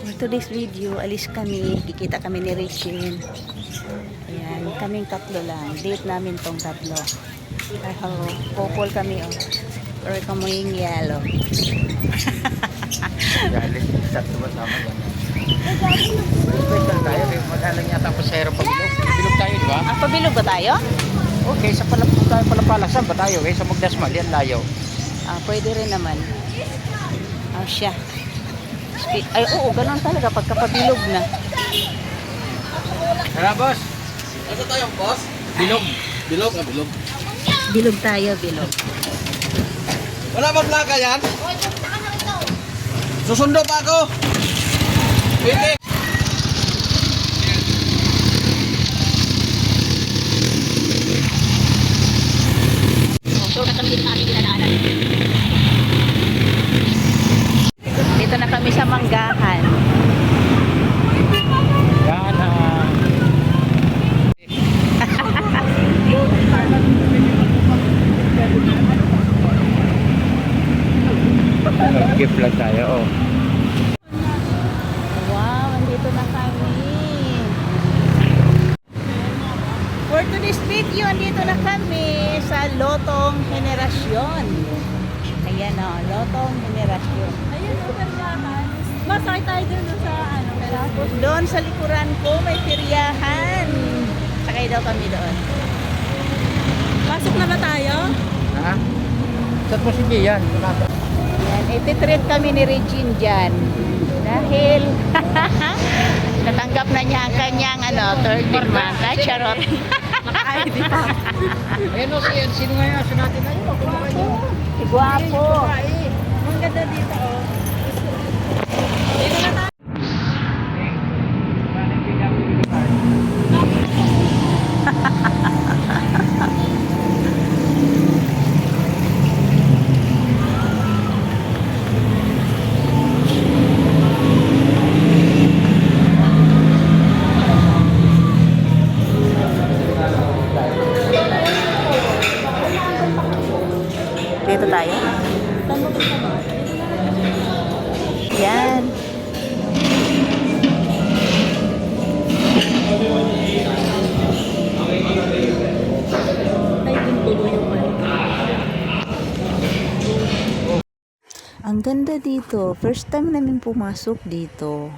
For today's video, alis kami. Kikita kami ni Rachel. Ayan, kaming tatlo lang. Date namin tong tatlo. Ay, couple kami, oh. Pero kaming yellow. Galit, tatlo ba sama yan? Special tayo, madalang yata po sa aeropan bilog. Bilog tayo, di ba? Ah, pabilog ba tayo? Okay, sa Palapalasan ba tayo? Sa Magdasmal, yan layo. Ah, pwede rin naman. Ah, siya. Ay, oo, ganun talaga pagkapabilog na. Tara, boss. Ano tayo, boss? Bilog. Bilog, bilog. Bilog tayo, bilog. Wala ba plaka yan? Susundo pa ako. Pwede. So, na kami dito sa aming dinadaanan. Dito na kami sa Manggahan. Yan, gift lang tayo, oh. Wow, andito na kami. For today's video, andito na kami sa Lotong Henerasyon. Ayan o, Lotong Henerasyon. Ayun, peryahan. Masakit tayo dun sa ano, Tapos doon sa likuran ko, may piryahan. Sakay daw kami doon. pasok na ba tayo? Ha? Saan po si Gian? Ayan, ititreat kami ni Regine dyan. Dahil natanggap na niya ang kanyang 13 month. Ay, charot. Naka-ID pa. Ayun, o, sino nga yung aso natin na yun? Si Guapo. Ang ganda dito, oh. Dito na tayo. Dito tayo. Yan. Ay, gintulo yung ano. Ang ganda dito. First time namin pumasok dito.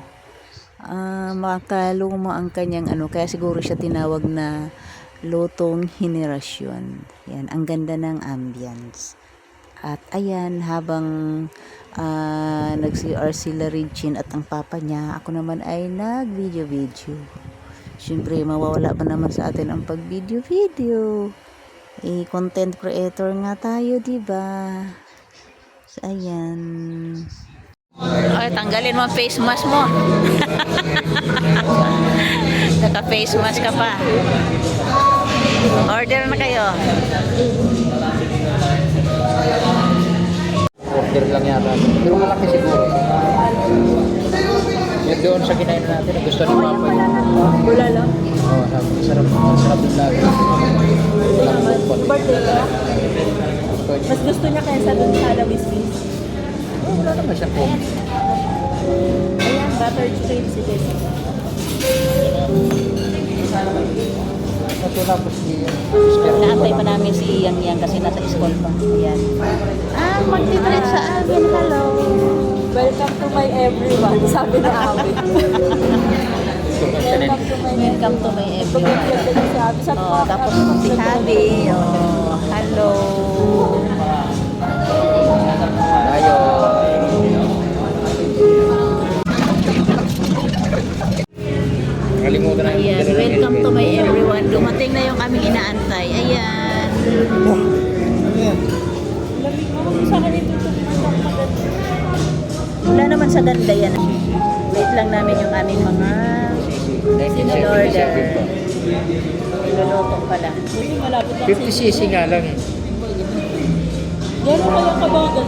Makaluma ang kanyang kaya siguro siya tinawag na Lotong Henerasyon. Yan, ang ganda ng ambience. At ayan, habang nag-CR sila Regine at ang papa niya, ako naman ay nag-video-video. Siyempre, mawawala pa naman sa atin ang pag-video-video. Content creator nga tayo, diba? So, ayan. Ay, tanggalin mo ang face mask mo. Naka-face mask ka pa. Order na kayo. Order lang yata. Pero malaki siguro. Yung doon sa kinain natin, gusto ni Papa yun. Wala lang. Oo, sarap yung lagi. Walang kupon. Birthday ka? Mas gusto niya kaysa dun sa Alawisvis. Oh, wala naman siyang kupon. Ayan, buttered cream. Sige. Natulapos niya. Naantay pa namin si Yang Yang kasi nasa school pa. Ayan. Magtitreat sa amin. Hello. Welcome to my everyone, sabi na Abi. Welcome to my Welcome to my everyone. Oh, tapos si Habi. Oh, hello. Tayo. Nakalimutan na Ayan, welcome to my everyone. Dumating na yung aming inaantay. Ayan. Lamig mo, sa akin ito Wala naman sa ganda yan. Wait lang namin yung aming mga order. Iluluto pala. malapit lang. 50cc nga lang eh. Gano'n kaya kabagal?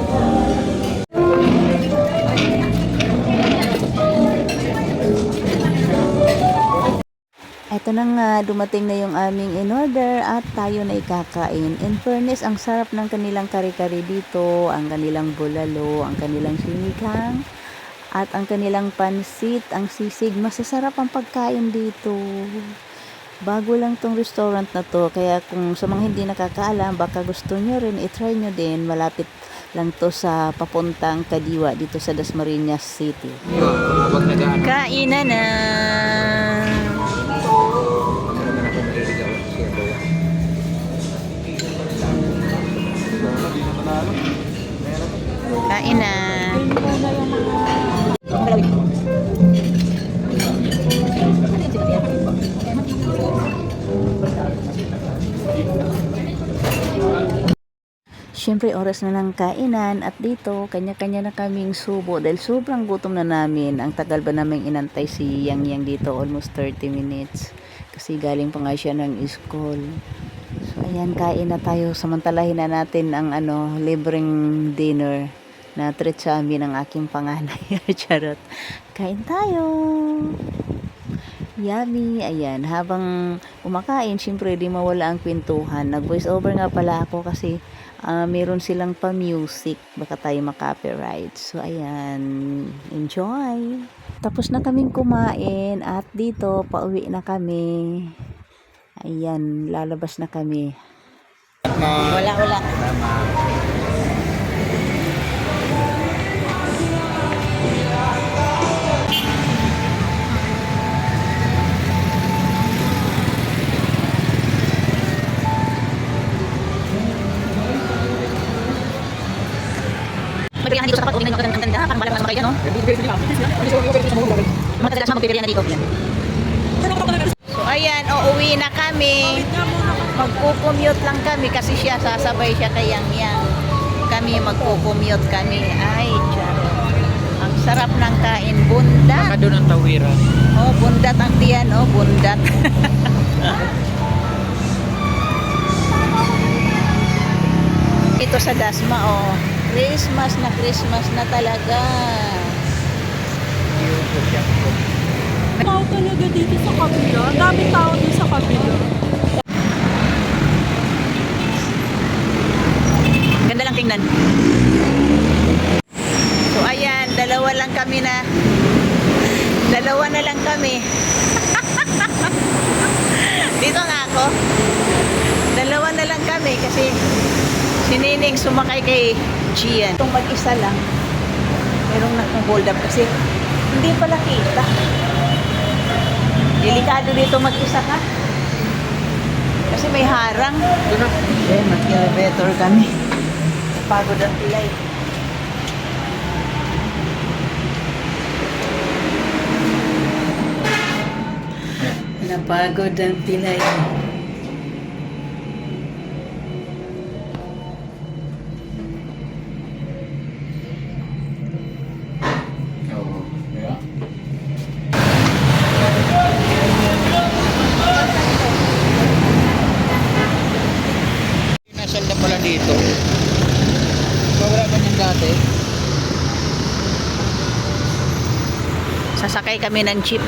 Ito na nga, dumating na yung aming in-order at tayo na ikakain. In fairness, ang sarap ng kanilang kare-kare dito, ang kanilang bulalo, ang kanilang sinigang, at ang kanilang pansit, ang sisig. Masasarap ang pagkain dito. Bago lang tong restaurant na to, kaya kung sa mga hindi nakakaalam, baka gusto nyo rin, itry nyo din. Malapit lang to sa papuntang Kadiwa dito sa Dasmariñas City. Habang nagaan. Kainan na! Kain na! Siyempre, oras na ng kainan at dito, kanya-kanya na kaming subo dahil sobrang gutom na namin. Ang tagal ba naming inantay si Yang Yang dito? Almost 30 minutes. Kasi galing pa nga siya ng school. So, ayan, kain na tayo. Samantalahin na natin ang libreng dinner na treat sa amin ng aking panganay. Charot. Kain tayo! Yummy! Ayan, habang kumakain, siyempre, di mawala ang kwentuhan. Nag-voice over nga pala ako kasi meron silang pa-music, baka tayo makapiright. So, ayan, enjoy! Tapos na kaming kumain at dito, pauwi na kami. Ayan, lalabas na kami. Wala. May pirihan dito sa tapat, uwi na ang ganda, parang malamang naman kayo, no? Mga kadalas mga magpipirihan na dito. So, ayan, uuwi na kami. Magkukommute lang kami kasi sasabay siya kay Yang Yang. Kami magkukommute kami. Ay, charot. Ang sarap ng kain, bundat. Baka doon ang tawiran. Oh, bundat ang tiyan, oh, bundat. Ito sa Dasma, oh. Christmas na talaga. Tao talaga dito sa kabila. Ang daming tao dito sa kabila. Ganda lang tingnan. So ayan, dalawa na lang kami. Dito nga ako. Dalawa na lang kami kasi si Nining sumakay kay Gian. Itong mag-isa lang, merong hold up kasi hindi pala kita. Delikado dito mag-isa ka. Kasi may harang. Mag-elevator kami. Pagod ang pilay. Napagod ang pilay. Nasal na pala dito. Wala ba niyang dati? Sasakay kami ng jeep.